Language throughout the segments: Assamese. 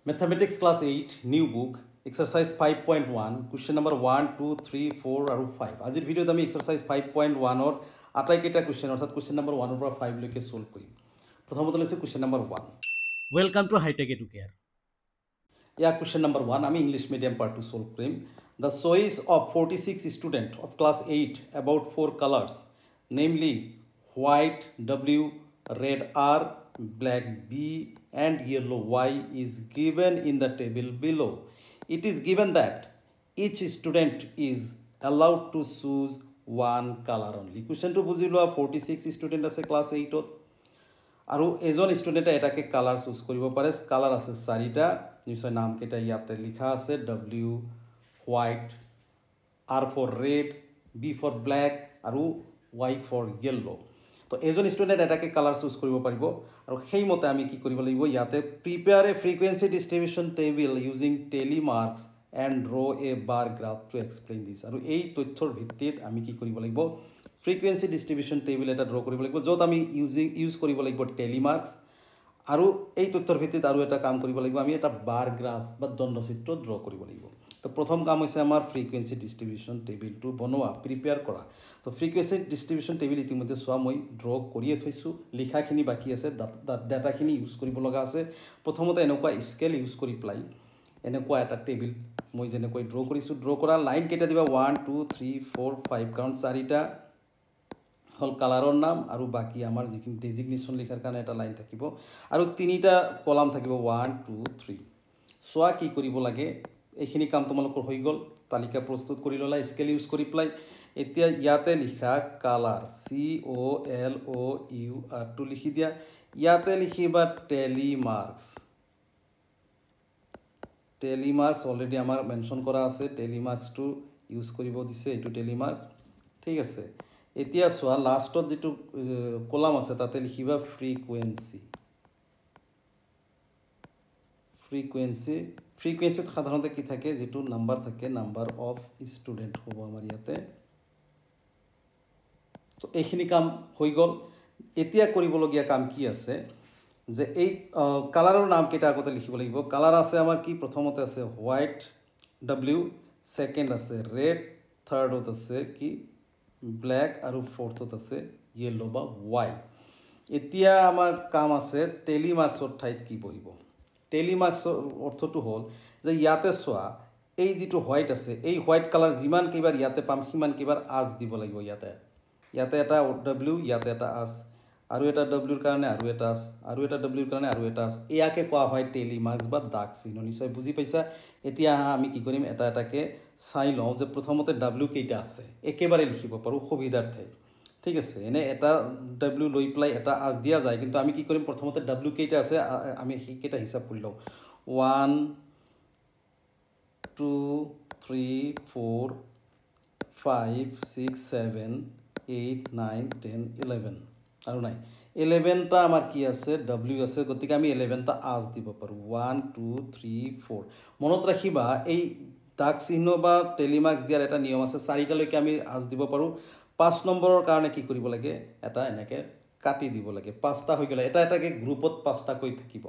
Mathematics class 8 new book exercise 5.1 question number 1 2 3 4 আৰু 5 আজিৰ ভিডিওত আমি exercise 5.1 ৰ আটাইকেইটা question অৰ্থাৎ question number 1 ৰ পৰা 5 লৈকে সলভ কৰিম প্ৰথমতে লৈছে question number 1 welcome to high tech educare ইয়া question number 1 আমি English medium part to solve কৰিম the choice of 46 student of class 8 about four colors namely white w red r black b and yellow y is given in the table below. It is given that each student is allowed to choose one color only. Question to bujilo 46 student ase class 8 ot aru ejon student etake color choose koribo pare color ase sarita nishoy naam keta iate likha ase w white r for red b for black aru y for yellow. তো এজন স্টুডেন্ট এটাকে কালার চুজ কৰিব পাৰিব আৰু সেই মতে আমি কি কৰিব লাগিব ইয়াতে prepare a frequency distribution table using tally marks and draw a bar graph to explain this আৰু এই তথ্যৰ ভিত্তিত আমি কি কৰিব লাগিব ফ্ৰিকুৱেন্সি ডিস্ট্ৰিবিউশন টেবল এটা ড্ৰ কৰিব লাগিব যত আমি ইউজ কৰিব লাগিব টেলি মাৰ্কস আৰু এই তথ্যৰ ভিত্তিত আৰু এটা কাম কৰিব লাগিব আমি এটা বাৰ গ্ৰাফ বা দণ্ডচিত্ৰ ড্ৰ কৰিব লাগিব তো প্ৰথম কাম হৈছে আমাৰ ফ্ৰিকুৱেন্সি ডিস্ট্ৰিবিউশন টেবলটো বনোৱা প্ৰিপেয়াৰ কৰা তো ফ্ৰিকুৱেন্সি ডিস্ট্ৰিবিউশন টেবল ইতিমধ্যে সোৱা মই ড্ৰ কৰিয়ে থৈছো লিখাখিনি বাকি আছে ডাটাখিনি ইউজ কৰিব লগা আছে প্ৰথমতে এনেকুৱা স্কেল ইউজ কৰি প্লাই এনেকুৱা এটা টেবল মই যেনেকৈ ড্ৰ কৰিছো ড্ৰ কৰা লাইন কেটা দিবা 1 2 3 4 5 কাউন্ট চাৰিটা হল কালাৰৰ নাম আৰু বাকি আমাৰ যিখিনি ডেজিগনেশন লিখাৰ কাৰণে এটা লাইন থাকিব আৰু তিনিটা কলাম থাকিব 1 2 3 সোৱা কি কৰিব লাগে এইখিনি কাম তোমালোকৰ হৈ গল তালিকা প্ৰস্তুত কৰি ললা স্কেল ইউজ কৰি প্লাই এতিয়া ইয়াতে লিখা colour C O L O U R two লিখি দিয়া ইয়াতে লিখিবা টেলি মার্কস অলরেডি আমার মেনশন করা আছে টেলি মার্কস টু ইউজ কৰিব দিছে এটো টেলি মার্কস ঠিক আছে এতিয়া সোয়া লাস্টত যেটো কলাম আছে তাতে লিখিবা ফ্রিকুয়েন্সি সাধাৰণতে কি থাকে যেটো নাম্বাৰ থাকে নাম্বাৰ অফ স্টুডেন্ট হ'ব আমাৰ ইয়াতে তো এইখিনি কাম হৈ গল এতিয়া কৰিবলগীয়া কাম কি আছে যে এই কালাৰৰ নাম কেটা আগতে লিখিব লাগিব কালাৰ আছে আমাৰ কি প্ৰথমতে আছে হোয়াইট w সেকেন্ড আছে ৰেড থাৰ্ডত আছে কি ব্ল্যাক আৰু ফোৰ্থত আছে ইয়েলো বা ওয়াই এতিয়া আমাৰ কাম আছে টেলি মাৰ্কসৰ ঠাইত কি বহিব টেলি মাৰ্কসৰ অৰ্থটো হল যে ইয়াতে সোৱা এই যেটো হোয়াইট আছে এই হোয়াইট কালাৰ জিমান কিবাৰ ইয়াতে পাম সিমান কিবাৰ আজ দিব লাগিব ইয়াতে এটা w ইয়াতে এটা আজ আৰু এটা w ৰ কাৰণে আৰু এটা আজ আৰু এটা w ৰ কাৰণে আৰু এটা আজ ইয়াকে কোৱা হয় টেলি মাৰ্কস বা দাগ চিহ্ন নিশ্চয় বুজি পাইছা এতিয়া আমি কি কৰিম এটা এটাকে চাই লওঁ যে প্ৰথমতে w কেইটা আছে একেবাৰে লিখিব পাৰো সুবিধাৰ্থে ঠিক আছে এনে এটা w লৈ প্লাই এটা আজ দিয়া যায় কিন্তু আমি কি কৰিম প্ৰথমতে w কেইটা আছে আমি সেই কেইটা হিসাব কৰি লওঁ 1 2 3 4 5 6 7 8 9 10 11 আৰু নাই 11 টা আমাৰ কি আছে w আছে গতিকে আমি 11 টা আজ দিব পাৰো 1 2 3 4 মনত ৰাখিবা এই দাগ চিহ্ন বা টেলি মাৰ্কস দিয়াৰ এটা নিয়ম আছে চাৰিটা লৈকে আমি আজ দিব পাৰো 5 নম্বৰৰ কাৰণে কি কৰিব লাগে এটা এনেকে কাটি দিব লাগে পাঁচটা হৈ গলে এটা এটাকে গ্ৰুপত পাঁচটা কৈ থাকিব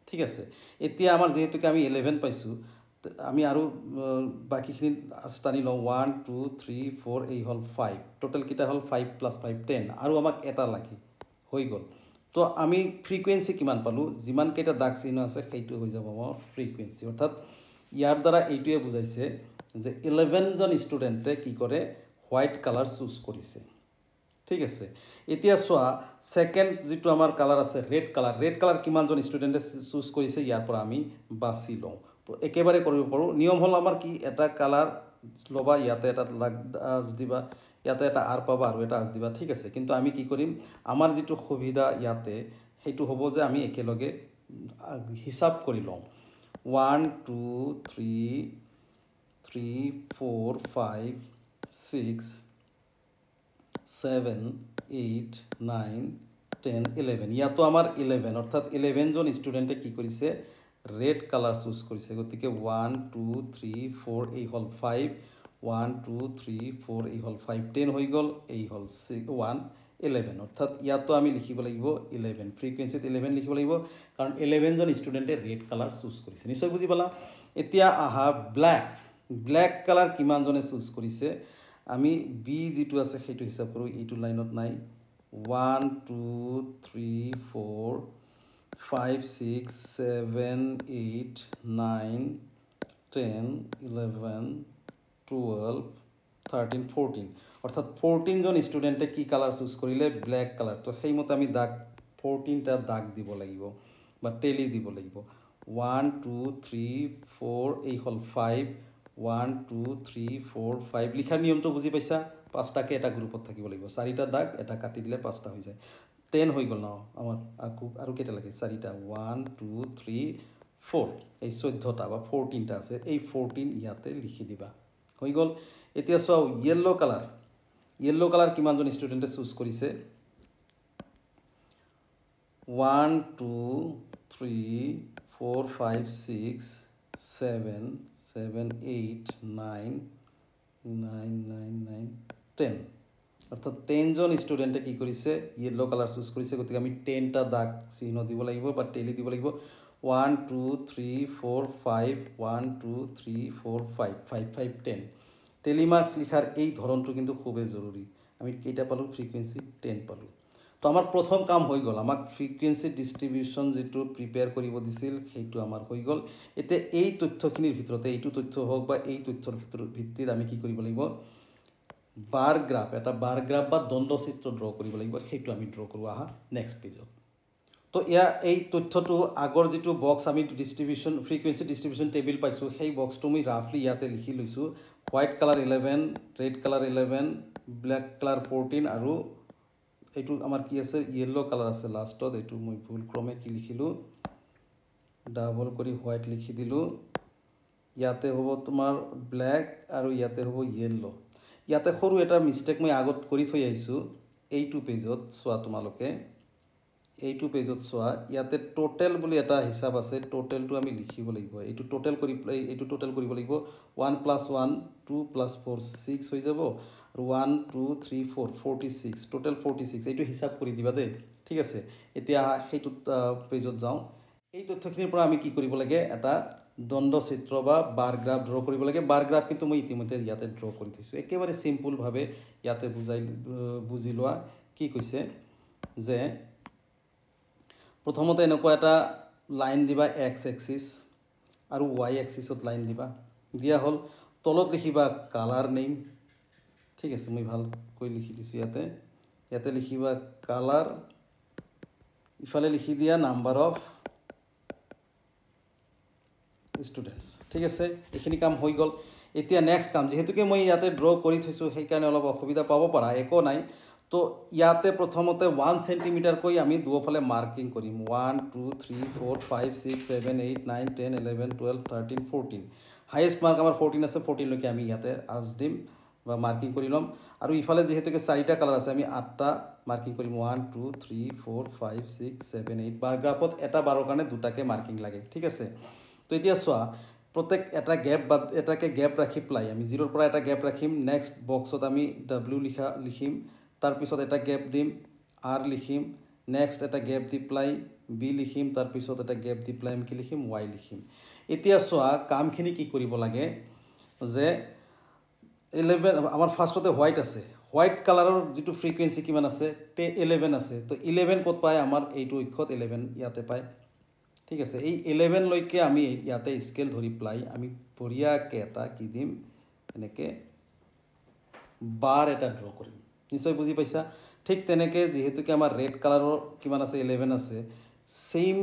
ঠিক আছে এতিয়া আমাৰ যেহেতুকে আমি 11 পাইছো আমি আৰু বাকিখিনি আস্তানি লওঁ 1 2 3 4 এই হল 5 টোটাল কিটা হল 5 + 5 10 আৰু আমাক এটা লাগে হৈ গল তো আমি ফ্রিকুয়েন্সি কিমান পালো জিমান কেটা দাগ চিহ্ন আছে সেইটো হৈ যাব আমাৰ ফ্ৰিকুয়েন্সি অৰ্থাৎ ইয়াৰ দ্বাৰা এইটোৱে বুজাইছে যে 11 জন স্টুডেন্টে কি কৰে হোয়াইট কালাৰ চুজ কৰিছে ঠিক আছে এতিয়া সোয়া সেকেন্ড যেটো আমাৰ কালাৰ আছে ৰেড কালাৰ কিমান জন স্টুডেন্টে চুজ কৰিছে ইয়াৰ পৰা আমি বাছি লওঁ একেবাৰে কৰিব পাৰো নিয়ম হল আমাৰ কি এটা কালাৰ লবা ইয়াতে এটা আজ দিবা ইয়াতে এটা আৰ পাবা আৰু এটা আজ দিবা ঠিক আছে কিন্তু আমি কি কৰিম আমাৰ যেটো সুবিধা ইয়াতে হেতু হ'ব যে আমি একেলগে হিসাব কৰি লওঁ 1 2 3 3 4 5 6 7 8 9 10 11 ইয়াতো আমাৰ 11 অৰ্থাৎ 11 জন স্টুডেন্টে কি কৰিছে ৰেড কালাৰ চুজ কৰিছে গতিকে 1 2 3 4 এই হল 5 1 2 3 4 এই হল 5 10 হৈ গল এই হল 1 11 অৰ্থাৎ ইয়াতো আমি লিখিব লাগিব 11 ফ্ৰিকুৱেঞ্চিত 11 লিখিব লাগিব কাৰণ 11 জন ষ্টুডেণ্টে ৰেড কালাৰ চুজ কৰিছে নিশ্চয় বুজি পালা এতিয়া আহা ব্লেক কালাৰ কিমানজনে চুজ কৰিছে আমি বি যিটো আছে সেইটো হিচাপ কৰোঁ এইটো লাইনত নাই 1 2 3 4 5 6 7 8 9 10 11 12 13 14 অৰ্থাৎ 14 জন ষ্টুডেণ্টে কি কালাৰ চুজ কৰিলে ব্লেক কালাৰ তো সেইমতে আমি দাগ 14টা দাগ দিব লাগিব বা টেলি দিব লাগিব 1 2 3 4 এই হল 5 1 2 3 4 5 লিখাৰ নিয়মটো বুজি পাইছা পাঁচটাকে এটা গ্ৰুপত থাকিব লাগিব চাৰিটা দাগ এটা কাটি দিলে পাঁচটা হৈ যায় 10 হৈ গ'ল ন আমাৰ আৰু কেইটা লাগে চাৰিটা 1 2 3 4 এই 14টা বা 14টা আছে এই 14 ইয়াতে লিখি দিবা হৈ গ'ল এতিয়া চাও ইয়েলো কালাৰ কিমানজন ষ্টুডেণ্টে চুজ কৰিছে 1 2 3 4 5 6 7 7 8 9 9 9 9 10 অৰ্থাৎ 10 জন ষ্টুডেণ্টে কি কৰিছে ইয়েলো কালাৰ চুজ কৰিছে গতিকে আমি 10টা দাগ চিহ্ন দিব লাগিব বা টেলি দিব লাগিব 1 2 3 4 5 1 2 3 4 5 5 5 10 টেলিমার্কস লিখার এই ধরনটো কিন্তু খুবই জরুরি আমি কেইটা পালো ফ্রিকুয়েন্সি 10 পালো তো আমার প্রথম কাম হৈ গল আমাক ফ্রিকুয়েন্সি ডিস্ট্রিবিউশন যেটো প্রিপেয়ার কৰিব দিছিল সেইটো আমাৰ হৈ গল এতে এই তথ্যখিনিৰ ভিতৰতে এইটো তথ্য হোক বা এই তথ্যৰ ভিত্তিত আমি কি কৰিব লাগিব বাৰ গ্ৰাফ বা দ্বন্দ্বচিত্ৰ ড্ৰ কৰিব লাগিব সেইটো আমি ড্ৰ কৰো আহা নেক্সট পেজত তো ইয়া এই তথ্যটো আগৰ যেটো বক্স আমি ডিস্ট্ৰিবিউশন ফ্ৰিকুয়েন্সি ডিস্ট্ৰিবিউশন টেবিল পাইছো সেই বক্সটো মই ৰাফলি ইয়াতে লিখি লৈছো white colour 11 red colour 11 black colour 14 আৰু এইটো আমাৰ কি আছে ইয়েলো কালাৰ আছে লাষ্টত এইটো মই ভুল ক্ৰমে কি লিখিলো ডাবল কৰি হোয়াইট লিখি দিলো ইয়াতে হ'ব তোমাৰ ব্ল্যাক আৰু ইয়াতে হ'ব ইয়েলো ইয়াতে সৰু এটা মিস্টেক মই আগত কৰি থৈ আহিছো এইটো পেজত সোয়া তোমালোকে এইটো পেজত সোয়া ইয়াতে টোটাল বুলি এটা হিসাব আছে টোটালটো আমি লিখিব লাগিব এইটো টোটাল কৰিব লাগিব 1 + 1 2 + 4 6 হৈ যাব আৰু 1 2 3 4 46 টোটাল 46 এইটো হিসাব কৰি দিবা দে ঠিক আছে এতিয়া সেইটো পেজত যাও এই তথ্যখিনিৰ পৰা আমি কি কৰিব লাগে এটা দ্বন্দ্বচিত্ৰ বা বাৰ গ্ৰাফ ড্ৰ কৰিব লাগে বাৰ গ্ৰাফ কিন্তু মই ইতিমধ্যে ইয়াতে ড্ৰ কৰি থৈছো একেবাৰে সিম্পল ভাবে ইয়াতে বুজি লোৱা কি কৈছে যে প্ৰথমতে এনেকুৱা এটা লাইন দিবা x এক্সিস আৰু y এক্সিসত লাইন দিবা দিয়া হল তলত লিখিবা কালার নেম ঠিক আছে মই ভাল কৈ লিখি দিছো ইয়াতে লিখিবা কালার ইফালে লিখি দিয়া নাম্বার অফ স্টুডেন্টস ঠিক আছে এখিনি কাম হৈ গল এতিয়া নেক্সট কাম যেহেতুকে মই ইয়াতে ড্ৰ কৰি থৈছো সেই কাৰণে অলপ অসুবিধা পাব পাৰা একো নাই তো ইয়াতে প্ৰথমতে 1 সেন্টিমিটাৰ কৈ আমি দুফালে মাৰ্কিং কৰিম 1 2 3 4 5 6 7 8 9 10 11 12 13 14 হাইয়েস্ট মার্ক আমার 14 আছে 14 লৈকে আমি ইয়াতে আজ দিম বা মার্কিং কৰি লম আৰু ইফালে যেহেতুকে চাৰিটা কালাৰ আছে আমি 8টা মাৰ্কিং কৰিম 1 2 3 4 5 6 7 8 বাৰ গ্ৰাফত এটা বাৰৰ কাৰণে দুটাকে মাৰ্কিং লাগে ঠিক আছে তো এতিয়া সোয়া প্ৰত্যেক এটা গ্যাপ বা এটাকে গ্যাপ ৰাখি প্লাই আমি 0 পৰা এটা গ্যাপ ৰাখিম নেক্সট বক্সত আমি w লিখিম তার পিছত এটা গ্যাপ দিম r লিখিম নেক্সট এটা গ্যাপ দি প্লাই b লিখিম তার পিছত এটা গ্যাপ দি প্লাই আমি কি লিখিম y লিখিম এতিয়া সোয়া কামখিনি কি কৰিব লাগে যে 11 আমাৰ ফাৰ্স্টতে হোয়াইট আছে হোয়াইট কালাৰৰ যেটো ফ্ৰিকুয়েন্সি কিমান আছে 11 আছে তো 11 কত পায় আমাৰ এইটো অক্ষত 11 ইয়াতে পায় ঠিক আছে এই 11 লৈকে আমি ইয়াতে স্কেল ধৰি প্লাই আমি বঢ়িয়াকে এটা কি দিম এনেকে বাৰ এটা ড্ৰ কৰিম নিশ্চয় বুজি পাইছা ঠিক তেনেকে যেহেতুকে আমাৰ ৰেড কালাৰৰ কিমান আছে 11 আছে সেম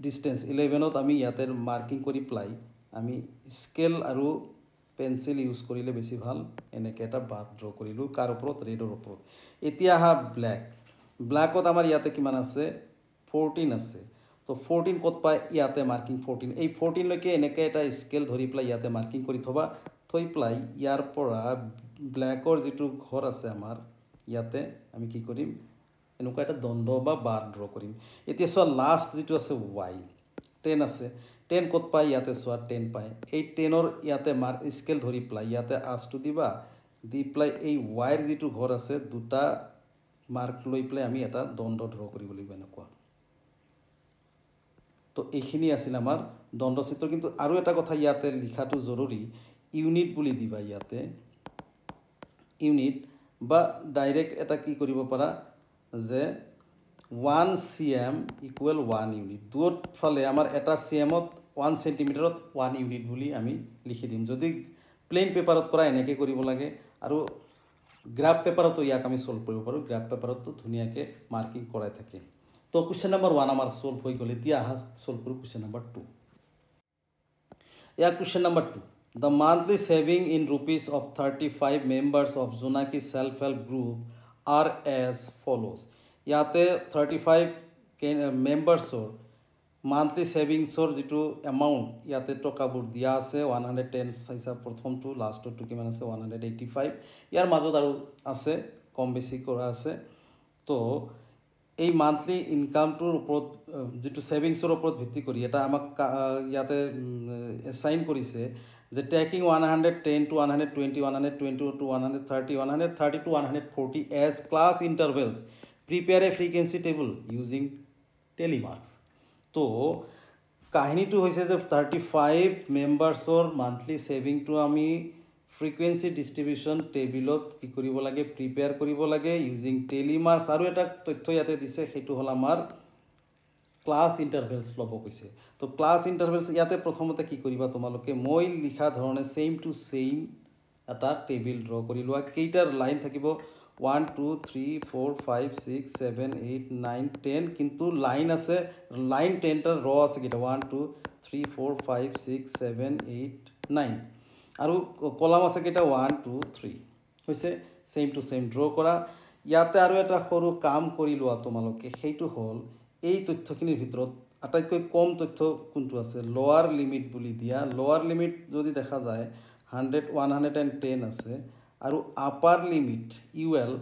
ডিসটেন্স 11ত আমি ইয়াতে মাৰ্কিং কৰি প্লাই আমি স্কেল আৰু পেন্সিল ইউজ কৰিলে বেছি ভাল এনেকে এটা বাৰ ড্ৰ কৰিলো কাৰ ওপৰত ৰেডৰ ওপৰত এতিয়া হা ব্ল্যাকত আমাৰ ইয়াতে কিমান আছে 14 আছে তো 14 কত পায় ইয়াতে মার্কিং 14 এই 14 লৈকে এনেকে এটা স্কেল ধৰি প্লাই ইয়াতে মাৰ্কিং কৰি থবা থৈ প্লাই ইয়াৰ পৰা ব্ল্যাকৰ যেটো ঘৰ আছে আমাৰ ইয়াতে আমি কি কৰিম এনেকুৱা এটা দ্বন্দ্ব বা বাৰ ড্ৰ কৰিম এতিয়া সোয়া লাস্ট যেটো আছে y 10 আছে 10 কত পায় ইয়াতে সোয়া 10 পায় এই 10ৰ ইয়াতে স্কেল ধৰি প্লাই ইয়াতে আজটো দিবা দি প্লাই এই y ৰ যেটো ঘৰ আছে দুটা মাৰ্ক লৈ পেলাই আমি এটা দণ্ড ড্ৰ কৰিব লাগিব এনেকুৱা তো এইখিনি আছিল আমাৰ দণ্ডচিত্ৰ কিন্তু আৰু এটা কথা ইয়াতে লিখাটো জৰুৰী ইউনিট বুলি দিবা ইয়াতে ইউনিট বা ডাইৰেক্ট এটা কি কৰিব পাৰা যে 1 cm ইকুৱেল 1 ইউনিট দুট ফালে আমাৰ এটা cmত 1 সেন্টিমিটাৰত 1 ইউনিট বুলি আমি লিখি দিম যদি প্লেন পেপাৰত কৰা এনেকৈ কৰিব লাগে আৰু গ্ৰাফ পেপাৰতো ইয়াক আমি সলভ কৰিব পাৰোঁ গ্ৰাফ পেপাৰতো ধুনীয়াকৈ মাৰ্কিং কৰাই থাকে তো কুৱেশ্যন নম্বৰ 1 আমাৰ সলভ হৈ গ'ল এতিয়া আহা সলভ কৰোঁ question number 2 year question number 2 The monthly saving in rupees of 35 members of Junaki self-help group are as follows. ইয়াতে 35 মেম্বাৰ্ছৰ মান্থলি ছেভিংছৰ যিটো এমাউণ্ট ইয়াতে টকাবোৰ দিয়া আছে 110 চাইছা প্ৰথমটো লাষ্টৰটো কিমান আছে 185 ইয়াৰ মাজত আৰু আছে কম বেছি কৰা আছে তো এই মান্থলি ইনকামটোৰ ওপৰত যিটো ছেভিংছৰ ওপৰত ভিত্তি কৰি এটা আমাক ইয়াতে এছাইন কৰিছে যে taking 110 to 120 120 to 130 130 to 140 as class intervals prepare a frequency table using telemarks তো কাহিনীটো হৈছে যে 35 মেম্বাৰ্ছৰ মান্থলি ছেভিংটো আমি ফ্ৰিকুৱেঞ্চি ডিষ্ট্ৰিবিউশ্যন টেবিলত কি কৰিব লাগে প্ৰিপেয়াৰ কৰিব লাগে ইউজিং টেলিমাৰ্কছ আৰু এটা তথ্য ইয়াতে দিছে সেইটো হ'ল আমাৰ ক্লাছ ইণ্টাৰভেলছ ল'ব কৈছে তো ক্লাছ ইণ্টাৰভেলছ ইয়াতে প্ৰথমতে কি কৰিবা তোমালোকে মই লিখা ধৰণে ছেইম টু ছেইম এটা টেবিল ড্ৰ কৰি লোৱা কেইটাৰ লাইন থাকিব 1 2 3 4 5 6 7 8 9 10 কিন্তু লাইন আছে লাইন 10টা ৰ আছে কেইটা 1 2 3 4 5 6 7 8 9 আৰু কলাম আছে কেইটা 1 2 3 হৈছে ছেইম টু ছেইম ড্ৰ কৰা ইয়াতে আৰু এটা সৰু কাম কৰি লোৱা তোমালোকে সেইটো হ'ল এই তথ্যখিনিৰ ভিতৰত আটাইতকৈ কম তথ্য কোনটো আছে লোৱাৰ লিমিট বুলি দিয়া লোৱাৰ লিমিট যদি দেখা যায় 110 আছে আৰু আপাৰ লিমিট ইউএল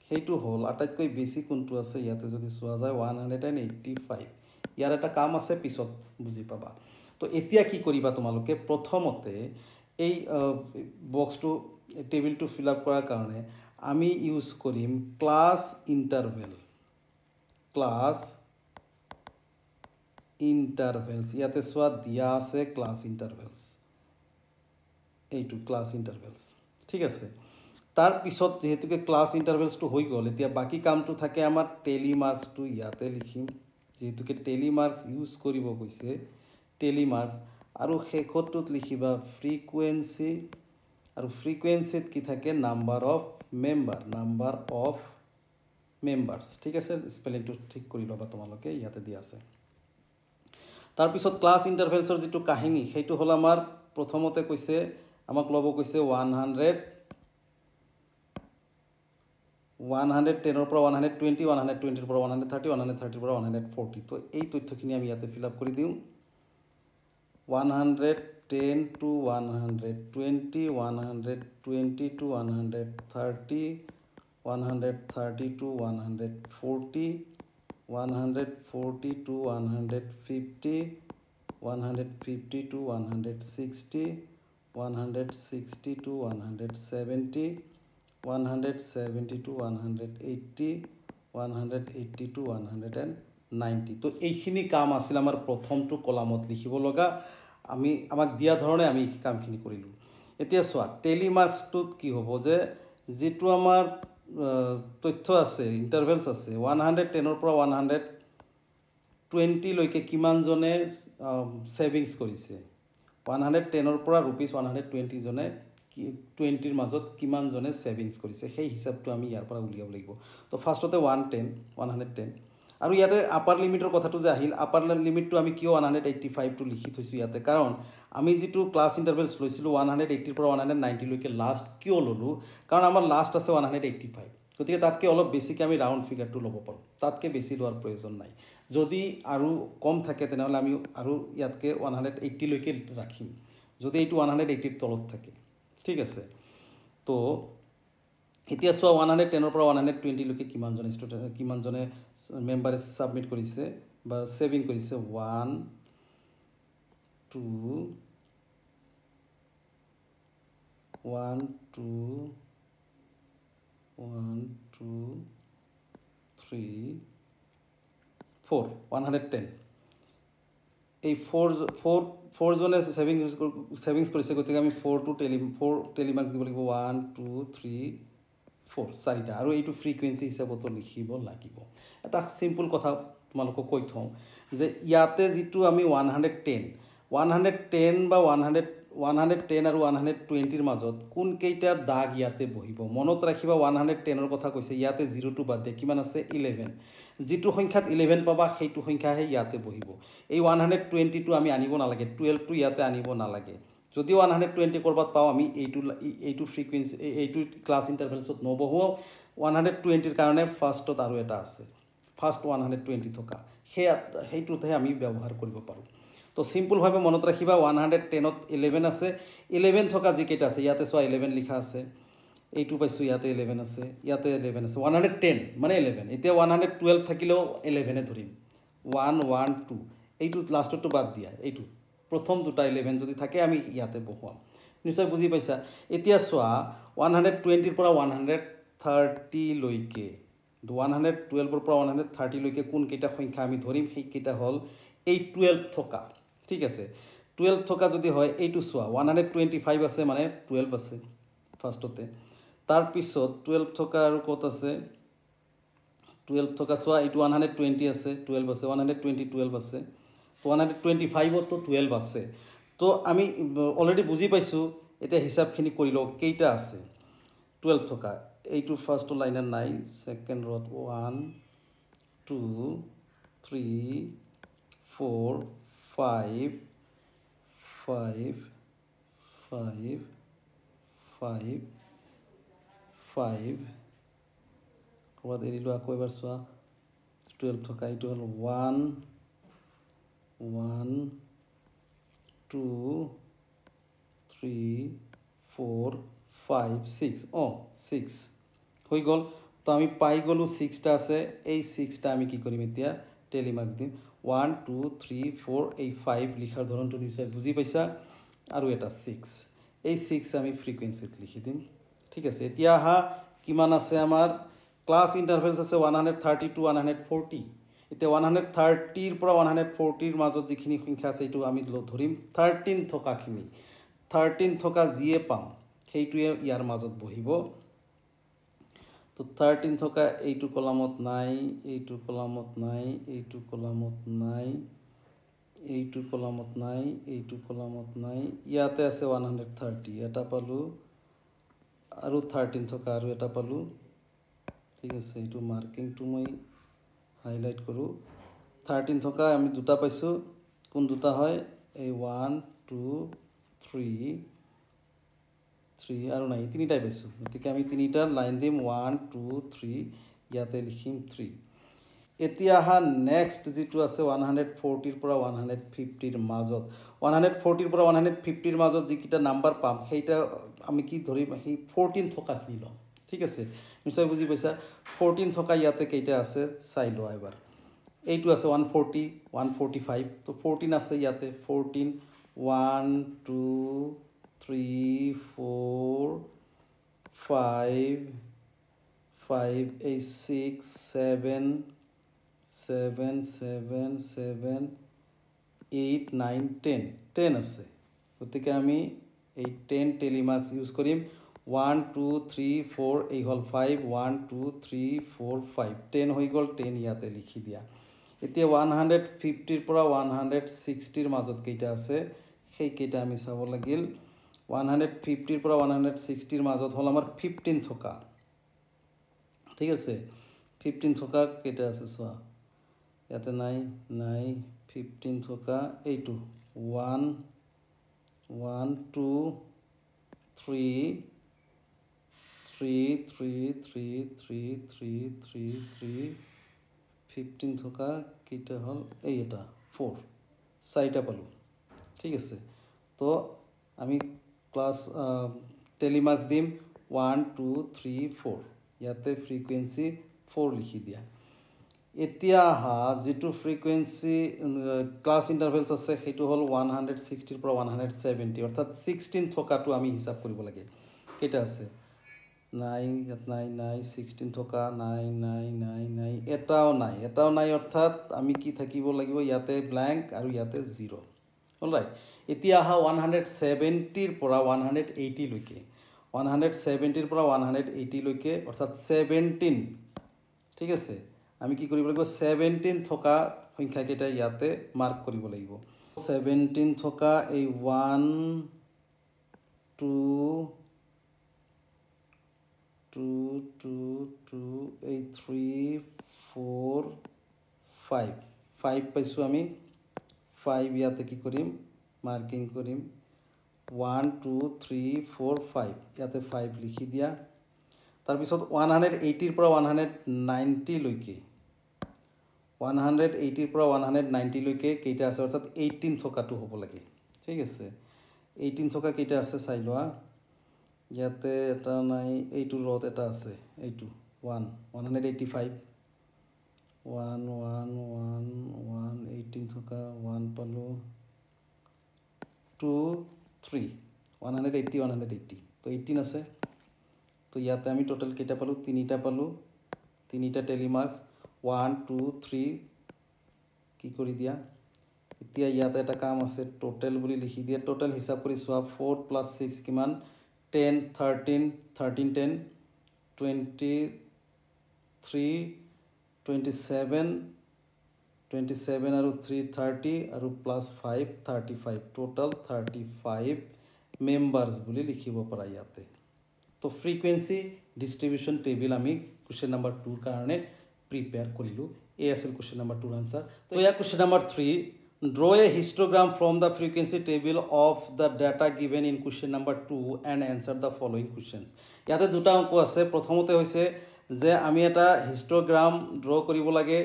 সেইটো হ'ল আটাইতকৈ বেছি কোনটো আছে ইয়াতে যদি চোৱা যায় 185 ইয়াৰ এটা কাম আছে পিছত বুজি পাবা তো এতিয়া কি কৰিবা তোমালোকে প্ৰথমতে এই বক্সটো টেবিলটো ফিল আপ কৰাৰ কাৰণে আমি ইউজ কৰিম ক্লাছ ইণ্টাৰভেল ক্লাছ ইণ্টাৰভেলছ ইয়াতে চোৱা দিয়া আছে ক্লাছ ইণ্টাৰভেলছ এইটো ক্লাছ ইণ্টাৰভেলছ ঠিক আছে তাৰ পিছত যেহেতুকে ক্লাছ ইণ্টাৰভেলছটো হৈ গ'ল এতিয়া বাকী কামটো থাকে আমাৰ টেলিমাৰ্কছটো ইয়াতে লিখিম যেহেতুকে টেলিমাৰ্কছ ইউজ কৰিব কৈছে টেলিমাৰ্কছ আৰু শেষতটোত লিখিবা ফ্ৰিকুৱেঞ্চি আৰু ফ্ৰিকুৱেঞ্চিত কি থাকে নাম্বাৰ অফ মেম্বাৰ্ছ ঠিক আছে স্পেলিংটো ঠিক কৰি ল'বা তোমালোকে ইয়াতে দিয়া আছে তাৰপিছত ক্লাছ ইণ্টাৰভেলছৰ যিটো কাহিনী সেইটো হ'ল আমাৰ প্ৰথমতে কৈছে আমাক ল'ব কৈছে 110ৰ পৰা 120 120ৰ পৰা 130 130ৰ পৰা 140 তো এই তথ্যখিনি আমি ইয়াতে ফিল আপ কৰি দিওঁ 110 to 120 120 to 130 130 to 140 140 to 150 150 to 160 160 to 170 170 to 180 180 to 190 তো এইখিনি কাম আছিল আমাৰ প্ৰথমটো কলামত লিখিব লগা আমাক দিয়া ধৰণে আমি এই কামখিনি কৰিলোঁ এতিয়া চোৱা টেলিমাৰ্কছটোত কি হ'ব যে যেটো আমাৰ তথ্য আছে ইণ্টাৰভেলছ আছে 110ৰ পৰা 120 লৈকে কিমান জনে সেভিংস কৰিছে 110ৰ পৰা ₹120 জনে 20ৰ মাজত কিমান জনে সেভিংস কৰিছে সেই হিচাপটো আমি ইয়াৰ পৰা উলিয়াব লাগিব তো ফাৰ্ষ্টতে 110 আৰু ইয়াতে আপাৰ লিমিটৰ কথাটো যে আহিল আপাৰ লিমিটটো আমি কিয় 185 টো লিখি থৈছো ইয়াতে কাৰণ আমি যেটো ক্লাছ ইণ্টাৰভেলছ লৈছিলো 180 পৰা 190 লৈকে লাষ্ট কিয় ললো কাৰণ আমাৰ লাষ্ট আছে 185 গতিকে তাতকে অলপ বেছিকৈ আমি ৰাউণ্ড ফিগাৰটো ল'ব পাৰোঁ তাতকে বেছি লোৱাৰ প্ৰয়োজন নাই যদি আৰু কম থাকে তেনেহলে আমি আৰু ইয়াতকে 180 লৈকে ৰাখিম যদি এইটো 180 ৰ তলত থাকে ঠিক আছে তো এতিয়া চোৱা 110ৰ পৰা 120 লৈকে কিমান জন ষ্টুডেন্ট কিমান জনে মেম্বাৰে সাবমিট কৰিছে বা সেভিং কৰিছে 1 2 1 2 1 2 3 4 110 এই 4 জনে সেভিংস কৰিছে গতিকে আমি 4 টেলিমাৰ্ক দিব লাগিব 1 2 3 4 চাৰিটা আৰু এইটো ফ্ৰিকুৱেঞ্চি হিচাপতো লিখিব লাগিব এটা সিম্পল কথা তোমালোকক কৈ থওঁ যে ইয়াতে যেটো আমি 110 বা 110 আৰু 120 ৰ মাজত কোন কেইটা দাগ ইয়াতে বহিব মনত ৰাখিবা 110 ৰ কথা কৈছে ইয়াতে 0 টো বাদ দে কিমান আছে 11 যেটো সংখ্যাত 11 পাবা সেইটো সংখ্যাহে ইয়াতে বহিব এই 120 টো আমি আনিব নালাগে 12 টো ইয়াতে আনিব নালাগে যদি 120 কৰবাত পাও আমি এইটো ফ্ৰিকুৱেঞ্চি এইটো ক্লাছ ইন্টাৰভেলছত নবহুও 120 ৰ কাৰণে ফাৰ্ষ্টত আৰু এটা আছে ফাৰ্ষ্ট 120 থকা সেইটোতে আমি ব্যৱহাৰ কৰিব পাৰো তো সিম্পল ভাবে মনত ৰাখিবা 110 ত 11 আছে 11 থকা যি কেইটা আছে ইয়াতে সো 11 লিখা আছে এইটো পাইছো ইয়াতে 11 আছে ইয়াতে 11 আছে 110 মানে 11 এতিয়া 112 থাকিলেও 11 এ ধৰিম 1 1 2 এইটো লাষ্টটো বাদ দিয়া এইটো প্ৰথম দুটা 11 যদি থাকে আমি ইয়াতে বহুৱাম নিশ্চয় বুজি পাইছা এতিয়া সোৱা 120 ৰ পৰা 130 লৈকে 112 ৰ পৰা 130 লৈকে কোন কেইটা সংখ্যা আমি ধৰিম সেই কেইটা হল এই 12 থকা ঠিক আছে 12 থকা যদি হয় এইটো সোৱা 125 আছে মানে 12 আছে ফাৰ্ষ্টতে তাৰ পিছত 12 থকা আৰু কত আছে 12 থকা সোৱা এইটো 120 আছে 12 আছে 120 12 আছে 125 তো 12 আছে তো আমি অলৰেডি বুজি পাইছো এটা হিসাবখিনি কৰি লও কেইটা আছে 12 থকা এইটো ফাৰ্ষ্ট লাইনাৰ নাই সেকেন্ড ৰত 1 2 3 4 5 5 5 5 5 কৰবাত এৰিলো আকৌ এবাৰ চোৱা 12 থকা এইটো হল 1 1 2 3 4 5 6 6 হৈ গল তো আমি পাই গলো 6 টা আছে এই 6 টা আমি কি কৰিম এতিয়া টেলিমাৰ্ক দিম 1 2 3 4 এই 5 লিখাৰ ধৰণটো নিশ্চয় বুজি পাইছা আৰু এটা 6 এই 6 আমি ফ্ৰিকুৱেঞ্চিত লিখি দিম ঠিক আছে এতিয়া হা কিমান আছে আমাৰ ক্লাছ ইন্টাৰভেলস আছে 130 টু 140 এতিয়া 130 ৰ পৰা 140 ৰ মাজত যিখিনি সংখ্যা আছে এইটো আমি ধৰিম 13 থকাখিনি 13 থকা জিয়ে পাম সেইটোৱে ইয়াৰ মাজত বহিব তো 13 থকা এইটো কলামত নাই এইটো কলামত নাই এইটো কলামত নাই এইটো কলামত নাই এইটো কলামত নাই ইয়াতে আছে 130 এটা পালো আৰু 13 থকা আৰু এটা পালো ঠিক আছে এইটো মাৰ্কিংটো মই হাইলাইট কৰো 13 থকা আমি দুটা পাইছো কোন দুটা হয় এই 1 2 3 আৰু নাই তিনিটাই পাইছো গতিকে আমি তিনিটা লাইন দিম 1 2 3 ইয়াতে লিখিম 3 এতিয়া হা নেক্সট যেটো আছে 140 ৰ পৰা 150 ৰ মাজত 140 ৰ পৰা 150 ৰ মাজত যিকিটা নাম্বাৰ পাম সেইটা আমি কি ধৰিম সেই 14 থকা খিনি লম ঠিক আছে নিশ্চয় বুজি পাইছা 14 থকা ইয়াতে কেইটা আছে চাই লোৱা এবাৰ এইটো আছে 140 145 তো 14 আছে ইয়াতে 14 1 2 3 4 5 5 8 6 7 7 7 7 8 9 10 10 আছে গতিকে আমি এই 10 টেলিমাৰ্কস ইউজ কৰিম 1 2 3 4 এই হল 5 1 2 3 4 5 10 হৈ গল 10 ইয়াতে লিখি দিয়া এতিয়া 150 ৰ পৰা 160 ৰ মাজত কেইটা আছে সেই কেইটা আমি চাব লাগিল 150 ৰ পৰা 160 ৰ মাজত হল আমাৰ 15 থকা ঠিক আছে 15 থকা কেইটা আছে চোৱা ইয়াতে নাই 15 থকা এইটো 1 1 2 3 3 3 3 3 3 3 3 15 থকা কেইটা হল এই এটা 4 চাৰিটা পালো ঠিক আছে তো আমি ক্লাস টেলিমাৰ্কস দিম 1 2 3 4 ইয়াতে ফ্ৰিকুৱেঞ্চি 4 লিখি দিয়া এতিয়া হা যেটো ফ্ৰিকুৱেঞ্চি ক্লাস ইন্টাৰভেলস আছে সেইটো হল 160 ৰ পৰা 170 অৰ্থাৎ 16 থকাটো আমি হিসাব কৰিব লাগে কেইটা আছে 9 ইয়াত নাই 16 থকা নাই এটাও নাই অৰ্থাৎ আমি কি থাকিব লাগিব ইয়াতে ব্ল্যাঙ্ক আৰু ইয়াতে 0 অলৰাইট এতিয়া আহা 170 ৰ পৰা 180 লৈকে 170 ৰ পৰা 180 লৈকে অৰ্থাৎ 17 ঠিক আছে আমি কি কৰিব লাগিব 17 থকা সংখ্যা কেইটা ইয়াতে মাৰ্ক কৰিব লাগিব 17 থকা এই 1 2 8 3 4 5 5 পাইছো আমি 5 ইয়াতে কি কৰিম মাৰ্কিং কৰিম 1 2 3 4 5 ইয়াতে 5 লিখি দিয়া তাৰ পিছত 180 ৰ পৰা 190 লৈকে 180 ৰ পৰা 190 লৈকে কেইটা আছে অৰ্থাৎ 18 থকাটো হ'ব লাগে ঠিক আছে 18 থকা কেইটা আছে চাই লোৱা ইয়াতে এটা নাই এইটো ৰত এটা আছে এইটো 185 1 1 1 1 18 থকা 1 পালো 2 3 180 180 তো 18 আছে তো ইয়াতে আমি টোটাল কেইটা পালো তিনিটা পালো তিনিটা টেলি মার্কস 1 2 3 কি কৰি দিয়া এতিয়া ইয়াতে এটা কাম আছে টোটাল বুলি লিখি দিয়া টোটাল হিসাব কৰি সোৱা 4 + 6 কিমান 10 13 13 10 23 27 27 আৰু 3 30 আৰু +5 35 টোটাল 35 মেম্বাৰ্স বুলি লিখিব পাৰা ইয়াতে তো ফ্ৰিকুয়েন্সি ডিস্ট্ৰিবিউশন টেবিল আমি কোশ্চেন নাম্বাৰ 2 ৰ কাৰণে প্ৰিপেয়াৰ কৰিলো এই আছিল কোশ্চেন নাম্বাৰ 2 ৰ আনসাৰ তো ইয়া question number 3 draw a histogram from the frequency table of the data given in question number 2 and answer the following questions ইয়াতে দুটা অংক আছে প্ৰথমতে হৈছে যে আমি এটা হিস্টোগ্ৰাম ড্ৰ কৰিব লাগে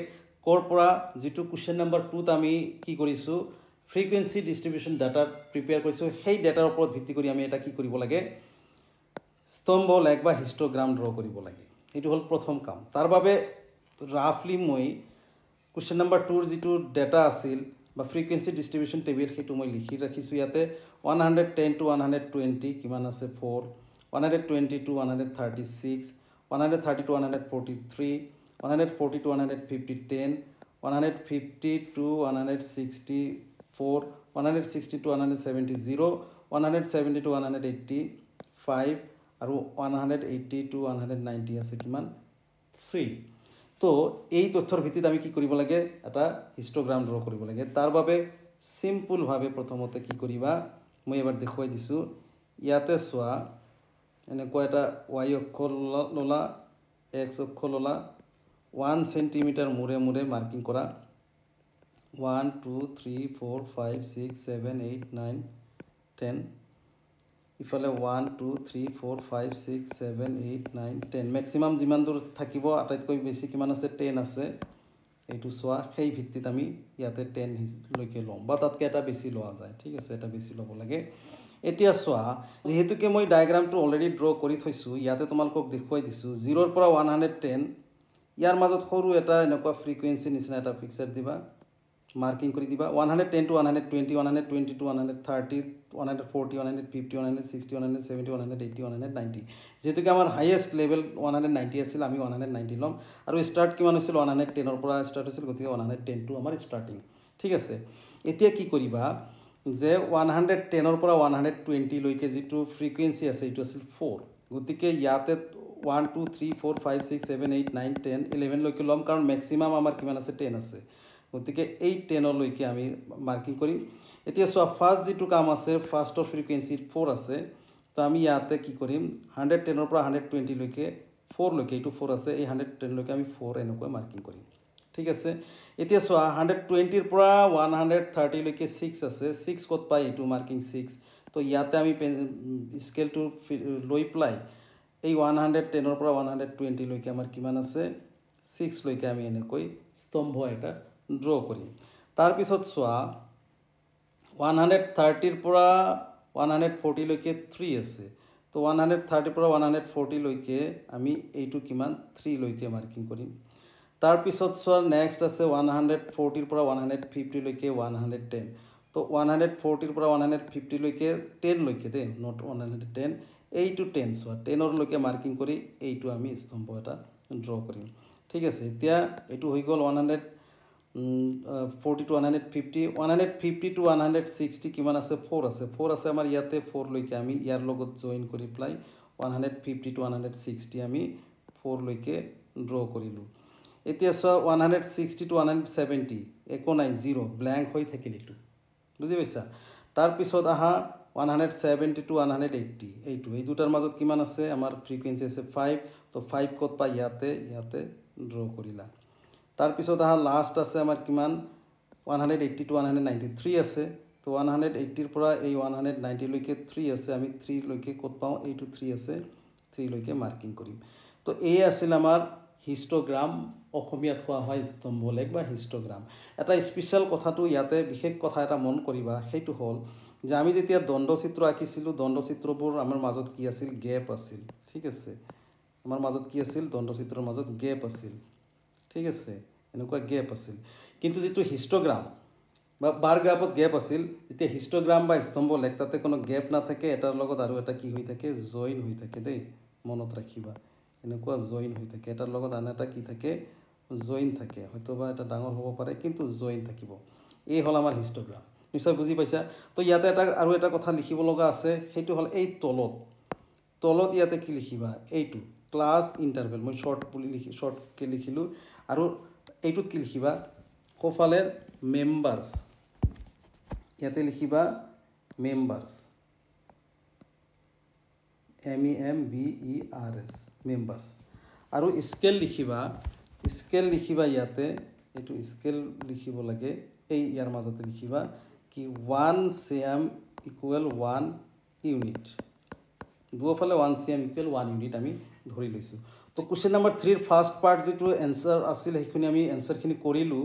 কোৰ পৰা যেটো কোশ্চেন নাম্বাৰ 2 ত আমি কি কৰিছো ফ্ৰিকুয়েন্সি ডিস্ট্ৰিবিউশন ডাটা প্ৰিপেয়াৰ কৰিছো সেই ডাটাৰ ওপৰত ভিত্তি কৰি আমি এটা কি কৰিব লাগে স্তম্ভ লেখ বা হিস্টোগ্ৰাম ড্ৰ কৰিব লাগে এটো হল প্ৰথম কাম তাৰ বাবে ৰাফলি মই কোশ্চেন নাম্বাৰ 2 ৰ যেটো ডাটা আছিল বা ফ্ৰিকুয়েন্সি ডিস্ট্ৰিবিউশন টেবিল হেতু মই লিখি ৰাখিছো ইয়াতে 110 to 120 কিমান আছে 4 120 to 136 130 to 143 140 to 150 10 150 to 164 160 to 170 0 170 to 180 5 আৰু 180 to 190 আছে কিমান 3 তো এই তথ্যৰ ভিত্তিত আমি কি কৰিব লাগে এটা হিস্টোগ্ৰাম ড্ৰ কৰিব লাগে তাৰ বাবে সিম্পল ভাবে প্ৰথমতে কি কৰিবা মই এবাৰ দেখুৱাই দিছো ইয়াতে সোৱা এনে কয়টা y অক্ষ ললা x অক্ষ ললা 1 সেন্টিমিটার মুরে মুরে মার্কিং করা 1 2 3 4 5 6 7 8 9 10 ইফালে 1 2 3 4 5 6 7 8 9 10 ম্যাক্সিমাম যিমান দূৰ থাকিব আটাইতকৈ বেছি কিমান আছে 10 আছে এইটো সোৱা সেই ভিত্তিত আমি ইয়াতে 10 লৈকে লম বা তাতকে এটা বেছি লোৱা যায় ঠিক আছে এটা বেছি লব লাগে এতিয়া সোৱা যেহেতুকে মই ডায়াগ্ৰামটো অলৰেডি ড্ৰ কৰি থৈছো ইয়াতে তোমালোকক দেখুৱাই দিছো 0 ৰ পৰা 110 ইয়াৰ মাজত সৰু এটা এনেকুৱা ফ্ৰিকুয়েন্সি নিচিনা এটা পিকচাৰ দিবা মাৰ্কিং কৰি দিবা 110 to 120 120 to 130 140 150 160 170 180 190 যেহেতুকে আমাৰ হাইয়েস্ট লেভেল 190 আছিল আমি 190 লম আৰু স্টাৰ্ট কিমান আছিল 110 ৰ পৰা স্টাৰ্ট হৈছিল গতিকে 110 টো আমাৰ স্টাৰ্টিং ঠিক আছে এতিয়া কি কৰিবা যে 110 ৰ পৰা 120 লৈকে যেটো ফ্রিকুয়েন্সি আছে এটো আছিল 4 গতিকে ইয়াতে 1 2 3 4 5 6 7 8 9 10 11 লৈকে লম কাৰণ ম্যাক্সিমাম আমাৰ কিমান আছে 10 আছে গতিকে 8 10 লৈকে আমি মাৰ্কিং কৰিম এতিয়া সো ফাৰ্স্ট যেটো কাম আছে ফাৰ্স্টৰ ফ্ৰিকুয়েন্সি 4 আছে তো আমি ইয়াতে কি কৰিম 110 ৰ পৰা 120 লৈকে 4 লৈকে এটো 4 আছে এই 110 লৈকে আমি 4 এনেকৈ মার্কিং কৰিম ঠিক আছে এতিয়া সো 120 ৰ পৰা 130 লৈকে 6 আছে 6 কত পাই এটো মার্কিং 6 তো ইয়াতে আমি স্কেল টু লৈ প্লাই এই 110 ৰ পৰা 120 লৈকে আমাৰ কিমান আছে 6 লৈকে আমি এনেকৈ স্তম্ভ এটা ড্ৰ কৰিম তাৰ পিছত সোৱা 130 ৰ পৰা 140 লৈকে 3 আছে তো 130 ৰ পৰা 140 লৈকে আমি এইটো কিমান 3 লৈকে মাৰ্কিং কৰিম তাৰ পিছত সোৱা নেক্সট আছে 140 ৰ পৰা 150 লৈকে 110 তো 140 ৰ পৰা 150 লৈকে 10 লৈকে দে নট 110 এইটো 10 চোৱা 10লৈকে মাৰ্কিং কৰি এইটো আমি স্তম্ভ এটা ড্ৰ কৰিম ঠিক আছে এতিয়া এইটো হৈ গ'ল 140 to 150 150 to 160 কিমান আছে 4 আছে 4 আছে আমাৰ ইয়াতে 4 লৈকে আমি ইয়াৰ লগত জয়েন কৰি প্লাই 150 to 160 আমি 4 লৈকে ড্ৰ কৰিলো এতিয়া চোৱা 160 to 170 একো নাই 0 ব্ল্যাঙ্ক হৈ থাকিল এটো বুজি পাইছা তাৰ পিছত আহা 170 to 180 এইটো এই দুটাৰ মাজত কিমান আছে আমাৰ ফ্ৰিকোয়েন্সি আছে 5 তো 5 কত পা ইয়াতে ড্ৰ কৰিলা তাৰ পিছত আহা লাষ্ট আছে আমাৰ কিমান 180 to 193 আছে তো 180 ৰ পৰা এই 190 লৈকে 3 আছে আমি 3 লৈকে কত পাও এইটো 3 আছে 3 লৈকে মাৰ্কিং কৰিম তো এই আছিল আমাৰ হিস্টোগ্ৰাম অসমীয়াত কোৱা হয় স্তম্ভ লেখ বা হিস্টোগ্ৰাম এটা স্পেশাল কথাটো ইয়াতে বিশেষ কথা এটা মন কৰিবা সেইটো হল যে আমি যেতিয়া দণ্ডচিত্ৰ আঁকিছিলো দণ্ডচিত্ৰবোৰ আমাৰ মাজত কি আছিল গ্যাপ আছিল ঠিক আছে আমাৰ মাজত কি আছিল দণ্ডচিত্ৰৰ মাজত গ্যাপ আছিল ঠিক আছে এনেকুৱা গ্যাপ আছিল কিন্তু যেটো হিস্টোগ্ৰাম বা বাৰ গ্ৰাফত গ্যাপ আছিল যেতিয়া হিস্টোগ্ৰাম বা স্তম্ভ লেখ তাতে কোনো গ্যাপ না থাকে এটাৰ লগত আৰু এটা কি হৈ থাকে জয়েন হৈ থাকে দেই মনত ৰাখিবা এনেকুৱা জয়েন হৈ থাকে এটাৰ লগত আন এটা কি থাকে জয়েন থাকে হয়তোবা এটা ডাঙৰ হ'ব পাৰে কিন্তু জয়েন থাকিব এই হল আমাৰ হিস্টোগ্ৰাম নিশ্চয় বুজি পাইছা তো ইয়াতে এটা আৰু এটা কথা লিখিব লগা আছে সেইটো হল এই তলত ইয়াতে কি লিখিবা এইটো ক্লাস ইন্টারভেল মই শর্ট কে লিখিলো আৰু এইটোত কি লিখিবা কোফালে মেম্বাৰ্স ইয়াতে লিখিবা মেম্বাৰ্স MEMBERS মেম্বাৰ্স আৰু স্কেল লিখিবা ইয়াতে এইটো স্কেল লিখিব লাগে এই ইয়াৰ মাজতে লিখিবা কি 1 cm equal 1 unit দুফালে 1 cm equal 1 unit আমি ধৰি লৈছো তো কোশ্চেন নম্বৰ 3 ৰ ফাৰ্স্ট পাৰ্ট যেটো এনসাৰ আছিল হেখিনি আমি এনসাৰখিনি কৰিলো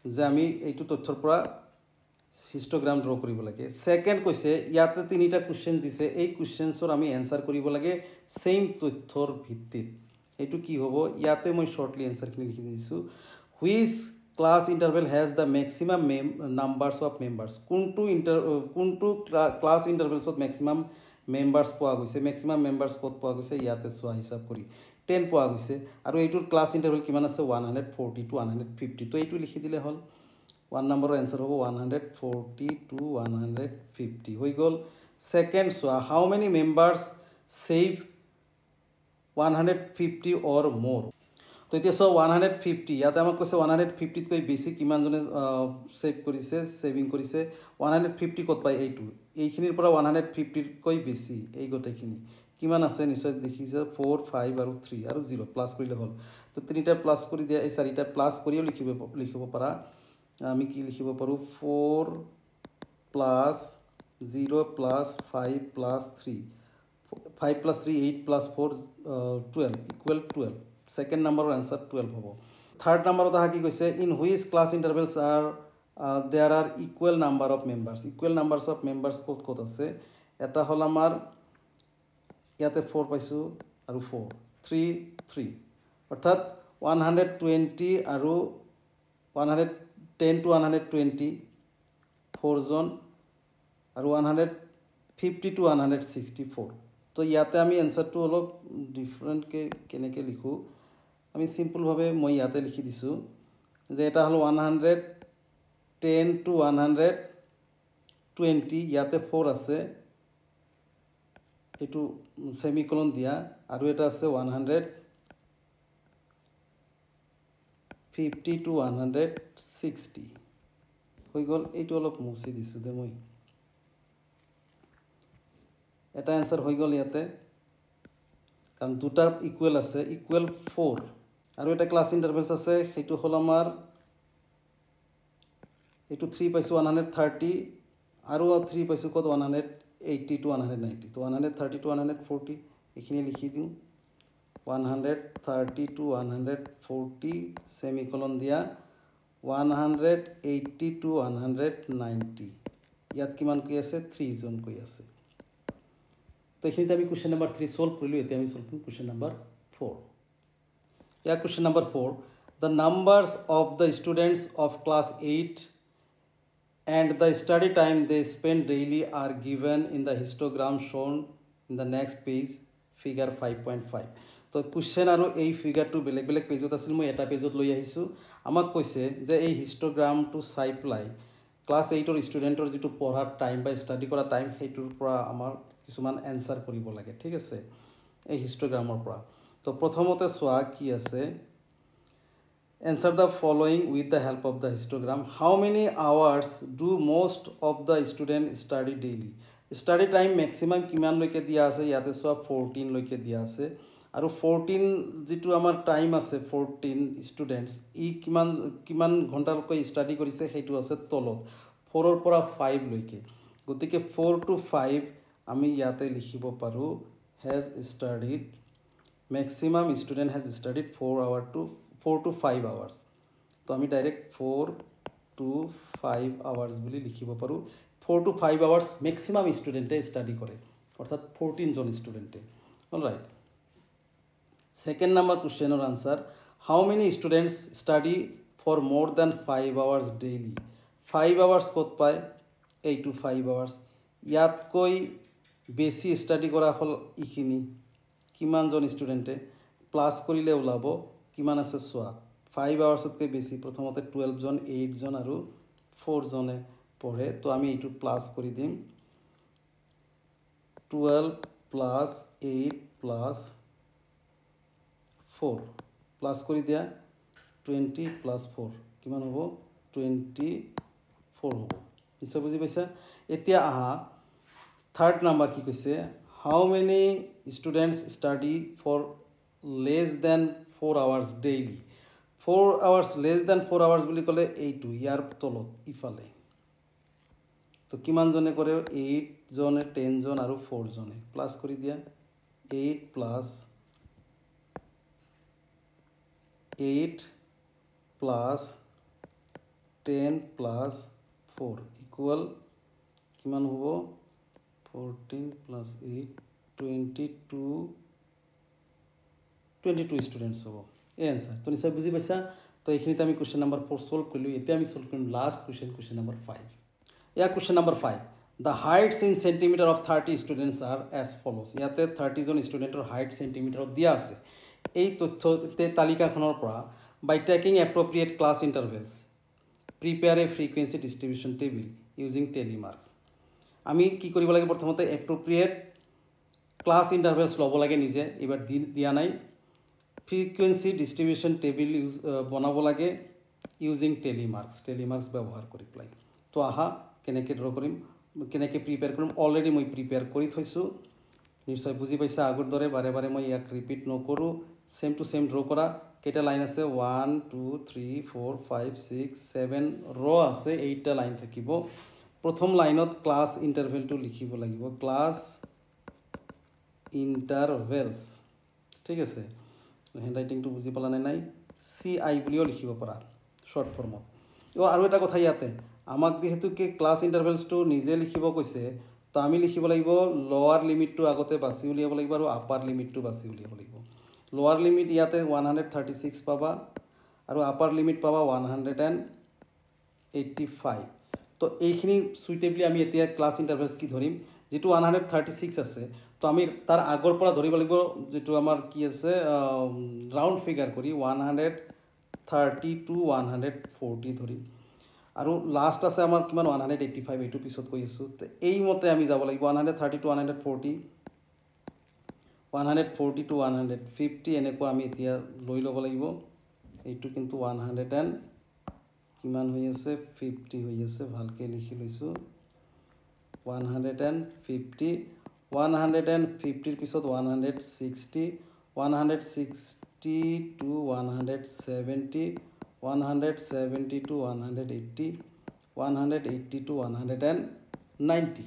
যে আমি এইটো তথ্যৰ পৰা হিস্টোগ্ৰাম ড্ৰ কৰিব লাগে সেকেন্ড কৈছে ইয়াতে তিনিটা কোশ্চেন দিছে এই কোশ্চেনছৰ আমি এনসাৰ কৰিব লাগে সেম তথ্যৰ ভিত্তিত এইটো কি হ'ব ইয়াতে মই শৰ্টলি এনসাৰখিনি লিখি দিছো which class interval has the maximum numbers of members কোনটো class intervals of maximum members পোৱা গৈছে maximum members কত পোৱা গৈছে ইয়াতে চোৱা হিসাব কৰি 10 পোৱা গৈছে আৰু এইটোৰ class interval কিমান আছে 140 to 150 তো এইটো লিখি দিলে হল 1 নম্বৰৰ आंसर হ'ব 140 to 150 হৈ গল সেকেন্ড চোৱা how many members save 150 or more তো এতিয়া সো 150 ইয়াতে আমাক কৈছে 150 কৈ বেছি কিমান জনে সেভ কৰিছে সেভিং কৰিছে 150 কত পাই এইটো এইখিনিৰ পৰা 150 কৈ বেছি এই গটেখিনি কিমান আছে নিশ্চয় দেখিছে 4 5 আৰু 3 আৰু 0 প্লাস কৰিলে হল তো তিনিটা প্লাস কৰি দিয়া এই চাৰিটা প্লাস কৰিও লিখিব পাৰা আমি কি লিখিব পাৰো 4 plus 0 plus 5 plus 3 5 plus 3 8 plus 4 12 equal 12 second number answer 12 hobo third number oda ki koise in which class intervals are there are equal number of numbers of members kot ase eta hol amar yate 4 paisu aru 4 3 3 orthat 120 aru 110 to 120 4 John aru 150 to 164 তো ইয়াতে আমি आंसरটো অলপ ডিফারেন্ট কে কেনেকে লিখো আমি সিম্পল ভাবে মই ইয়াতে লিখি দিছো যে এটা হলো 110 to 120 ইয়াতে 4 আছে এটু সেমিকোলন দিয়া আৰু এটা আছে 150 to 160 হৈ গল এইটো অলপ মুছি দিছো দে মই এটা आंसर হৈ গল ইয়াতে কারণ দুটা ইকুয়াল আছে ইকুয়াল 4 আৰু এটা ক্লাস ইন্টাৰভেলস আছে সেইটো হল আমাৰ এটু 3 পাইছো 130 আৰু 3 পাইছো কত 180 to 190 তো 130 to 140 এখিনি লিখি দিও 130 to 140 সেমিকোলন দিয়া 180 to 190 ইয়াত কিমান কৈ আছে 3 জন কৈ আছে তো এখানে আমি क्वेश्चन नंबर 3 সলভ কৰিলো এতিয়া আমি সলভ কৰিম क्वेश्चन नंबर 4 या question number 4 the numbers of the students of class 8 and the study time they spend daily are given in the histogram shown in the next page figure 5.5 তো question আৰু এই ফিগাৰটো বেলেগ বেলেগ পেজত আছিল মই এটা পেজত লৈ আহিছো আমাক কৈছে যে এই হিষ্টগ্ৰামটো চাই প্লাই ক্লাস 8 ৰ ষ্টুডেন্টৰ যেটো পঢ়াৰ টাইম বা ষ্টাডি কৰা টাইম হেইটোৰ পৰা আমাৰ কিছুমান এনসাৰ কৰিব লাগে ঠিক আছে এই হিষ্টগ্ৰামৰ পৰা তো প্ৰথমতে সোৱা কি আছে answer the following with the help of the histogram how many hours do most of the student study daily study time maximum কিমান লৈকে দিয়া আছে ইয়াতে সোৱা 14 লৈকে দিয়া আছে আৰু 14 যেটো আমাৰ টাইম আছে 14 স্টুডেন্টস ই কিমান কিমান ঘন্টা লৈকে ষ্টাডি কৰিছে হেতু আছে তলত 4 ৰ পৰা 5 লৈকে গতিকে 4 to 5 আমি ইয়াতে লিখিব পাৰো has studied maximum student has studied 4 to 5 hours তো আমি ডাইরেক্ট 4 to 5 hours বুলি লিখিব পাৰো 4 to 5 hours maximum স্টুডেন্টে স্টাডি করে অর্থাৎ 14 জন স্টুডেন্টে অলরাইট সেকেন্ড নাম্বার কোশ্চেনের answer how many students study for more than 5 hours daily 5 hours কত পায় 8 to 5 hours ইয়াতকৈ বেছি স্টাডি কৰা হল ইখিনি কিমান জন স্টুডেন্টে প্লাস কৰিলে ওলাব কিমান আছে সোৱা 5 hours বেছি প্ৰথমতে 12 জন 8 জন আৰু 4 জনে পঢ়ে তো আমি এইটো প্লাস কৰি দিম 12 plus 8 plus 4 প্লাস কৰি দিয়া 20 plus 4 কিমান হ'ব 24 হ'ব নিশ্চয় বুজি পাইছা এতিয়া আহা থাৰ্ড নাম্বাৰ কি কৈছে how many students study for less than 4 hours daily 4 hours less than 4 hours বুলি ক'লে এইটো ইয়াৰ তলত ইফালে তো কিমান জনে কৰে 8 জনে 10 জন আৰু 4 জনে প্লাস কৰি দিয়া 8 plus 8 plus 10 plus 4 equal কিমান হ'ব 14 plus 8 22 স্টুডেন্টস হ'ব এই आंसर তো নিশ্চয় বুজি পাইছা তো এইখিনিতে আমি কোশ্চেন নাম্বার 4 সলভ কৰিলো এতিয়া আমি সলভ কৰিম লাষ্ট কোশ্চেন নাম্বার 5 ইয়া question number 5 the heights in centimeter of 30 students are as follows ইয়াতে 30 জন স্টুডেন্টৰ হাইট সেন্টিমিটাৰত দিয়া আছে এই তথ্যতে তালিকাখনৰ পৰা by taking appropriate class intervals prepare a frequency distribution table using tally marks আমি কি কৰিব লাগে প্ৰথমতে appropriate class intervals লব লাগে নিজে এবাৰ দিয়া নাই frequency distribution table বনাব লাগে using tally marks ব্যৱহাৰ কৰি প্লাই তো আহা কেনেকৈ ড্ৰ কৰিম কেনেকৈ প্ৰিপেয়াৰ কৰিম অলৰেডি মই প্ৰিপেয়াৰ কৰি থৈছো নিশ্চয় বুজি পাইছা আগৰ দৰে বাৰে বাৰে মই ইয়াক ৰিপিট নকৰো সেম টু সেম ড্ৰ কৰা কেটা লাইন আছে 1 2 3 4 5 6 7 ৰ আছে 8টা লাইন থাকিব প্ৰথম লাইনত ক্লাস ইন্টাৰভেলটো লিখিব লাগিব ক্লাস ইন্টাৰভেলস ঠিক আছে হ্যান্ডৰাইটিংটো বুজি পালা নাই সি আই বুলিও লিখিব পাৰা শৰ্ট ফৰ্মত আৰু এটা কথা ইয়াতে আমাক যেহেতু কি ক্লাস ইন্টাৰভেলসটো নিজে লিখিব কৈছে তো আমি লিখিব লাগিব লোৱাৰ লিমিটটো আগতে বাছি উলিয়াব লাগিব আৰু আপাৰ লিমিটটো বাছি উলিয়াব লাগিব লোৱাৰ লিমিট ইয়াতে 136 পাবা আৰু আপাৰ লিমিট পাবা 185 তো এইখিনি সুইটেবলি আমি এতিয়া ক্লাস ইন্টাৰভেলস কি ধৰিম যেটো 136 আছে তো আমি তাৰ আগৰ পৰা ধৰিব লাগিব যেটো আমাৰ কি আছে ৰাউন্ড ফিগাৰ কৰি 130 to 140 ধৰিম আৰু লাস্ট আছে আমাৰ কিমান 185 এইটো পিছত কৈ আছো তো এই মতে আমি যাব লাগিব 130 to 140 140 to 150 এনেকৈ আমি এতিয়া লৈ ল'ব লাগিব এইটো কিন্তু 100 কিমান হৈ আছে 50 হৈ আছে ভালকে লিখি লৈছো 150 150 পিছত 160 160 to 170 170 to 180 180 to 190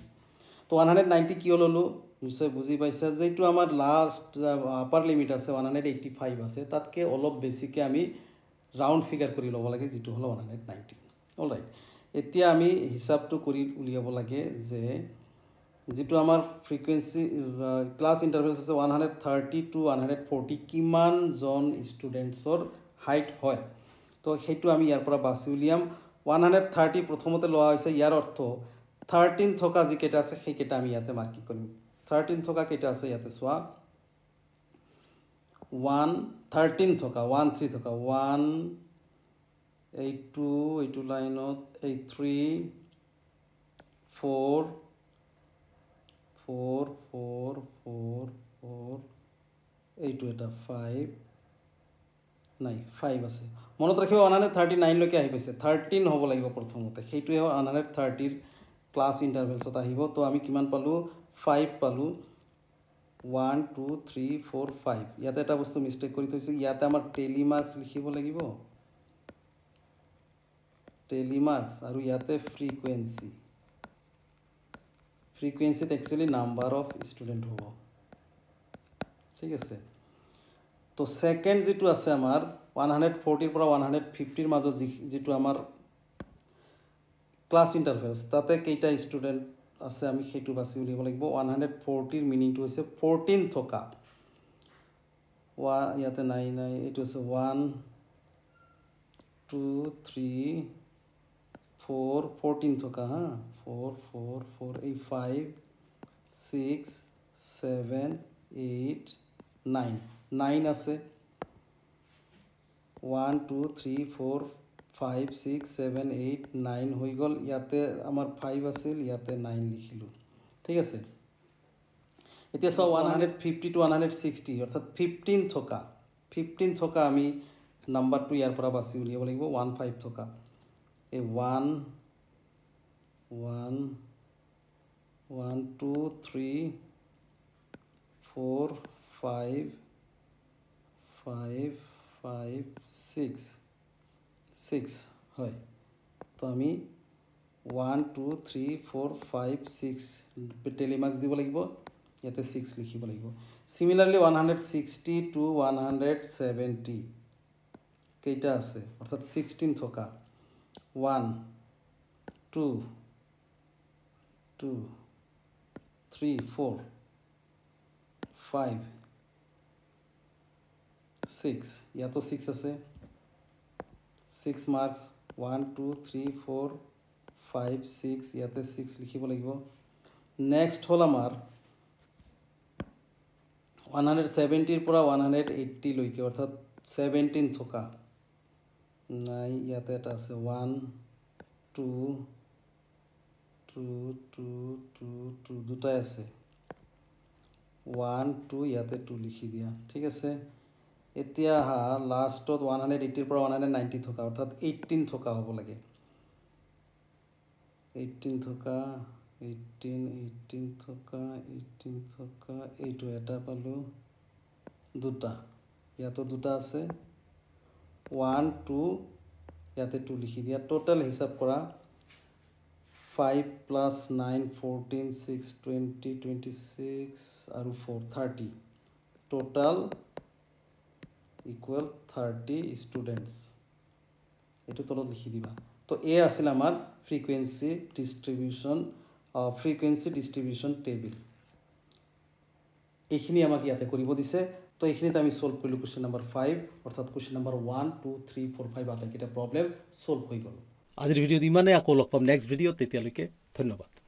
তো 190 কিয় ললো নিশ্চয় বুজি পাইছা যে এইটো আমাৰ লাস্ট আপাৰ লিমিট আছে 185 আছে তাতকে অলপ বেছিকে আমি ৰাউন্ড ফিগাৰ কৰি ল'ব লাগে যেটো হলো 190 অলৰাইট এতিয়া আমি হিসাবটো কৰি উলিয়াব লাগে যে যেটো আমাৰ ফ্ৰিকুৱেন্সি ক্লাস ইন্টাৰভেলস আছে 130 to 140 কিমান জন স্টুডেন্টছৰ হাইট হয় তো হেতু আমি ইয়াৰ পৰা বাছি উলিয়াম 130 প্ৰথমতে লোৱা হৈছে ইয়াৰ অৰ্থ 13 থকা যি কেটা আছে সেই কেটা আমি ইয়াতে মাৰ্কিং কৰিম 13 থকা কেইটা আছে ইয়াতে চোৱা 1 13 থকা 1 3 থকা 1 8 2 এইটো লাইনত 8 3 4 4 4 4 4 এইটো এটা 5 নাই 5 আছে মনত ৰাখিব 139 লৈকে আহি পাইছে 13 হ'ব লাগিব প্ৰথমতে সেইটোৱে 130 ৰ ক্লাছ ইন্টাৰভেলছত আহিব তো আমি কিমান পালো 5 পালো 1 2 3 4 5 ইয়াতে এটা বস্তু মিস্টেক কৰি থৈছো ইয়াতে আমাৰ টেলিমাৰ্কস লিখিব লাগিব টেলিমাৰ্কস আৰু ইয়াতে ফ্ৰিকুৱেন্সিত একচুয়ালি নাম্বাৰ অফ ষ্টুডেন্ট হ'ব ঠিক আছে তো সেকেন্ড যেটো আছে আমাৰ 140 পৰা 150 ৰ মাজত যেটো আমাৰ ক্লাছ ইন্টাৰভেলস তাতে কেইটা ষ্টুডেন্ট আছে আমি সেইটো বাছি উলিয়াব লাগিব 140 ৰ মিনিংটো হৈছে 14 থকা ইয়াতে নাই এইটো আছে 1 2 3 4 14 থকা হা 4 4 4 8 5 6 7 8 9 9 আছে 1 2 3 4 5 6 7 8 9 হৈ গল ইয়াতে আমাৰ 5 আছিল ইয়াতে 9 লিখিলো ঠিক আছে এতিয়া সব 150 to 160 অৰ্থাৎ 15 থকা আমি নাম্বাৰটো ইয়াৰ পৰা বাছি উলিয়াব লাগিব 15 থকা এই 1 1 1 2 3 4 5 5 5 6 6 হয় তো আমি 1 2 3 4 5 6 টেলিমার্কস দিব লাগিব ইয়াতে 6 লিখিব লাগিব সিমিলারলি 160 to 170 কেইটা আছে অর্থাৎ 16 থকা 1 2 2 3 4 5 6 ইয়াতো 6 আছে 6 marks 1 2 3 4 5 6 ইয়াতে 6 লিখিব লাগিব নেক্সট হল আমাৰ 170 ৰ পৰা 180 লৈকে অৰ্থাৎ 17 থকা নাই ইয়াতে এটা আছে 1 2 2 2 2 2 দুটাই আছে 1 2 ইয়াতে 2 লিখি দিয়া ঠিক আছে এতিয়া হা লাষ্টত 180 ৰ পৰা 190 থকা অৰ্থাৎ 18 থকা হ'ব লাগে 18 থকা 18 থকা 18 থকা এইটো এটা পালো দুটা ইয়াতো দুটা আছে 1 2 ইয়াতে 2 লিখি দিয়া টোটাল হিসাব কৰা 5 plus 9 14 6 20 26 আৰু 4 30 টোটাল equal 30 students এটো তলত লিখি দিবা তো এ আছিল আমাৰ ফ্ৰিকোয়েন্সি ডিস্ট্ৰিবিউশন টেবিল এইখিনি আমাক ইয়াতে কৰিব দিছে তো এইখিনিতে আমি সলভ কৰিলো কোশ্চেন নাম্বাৰ 5 অৰ্থাৎ কোশ্চেন নাম্বাৰ 1 2 3 4 5 আটাইকেইটা প্ৰবলেম সলভ হৈ গল আজিৰ ভিডিঅ'ত ইমানে আকৌ লগ পাম নেক্সট ভিডিঅ'ত তেতিয়ালৈকে ধন্যবাদ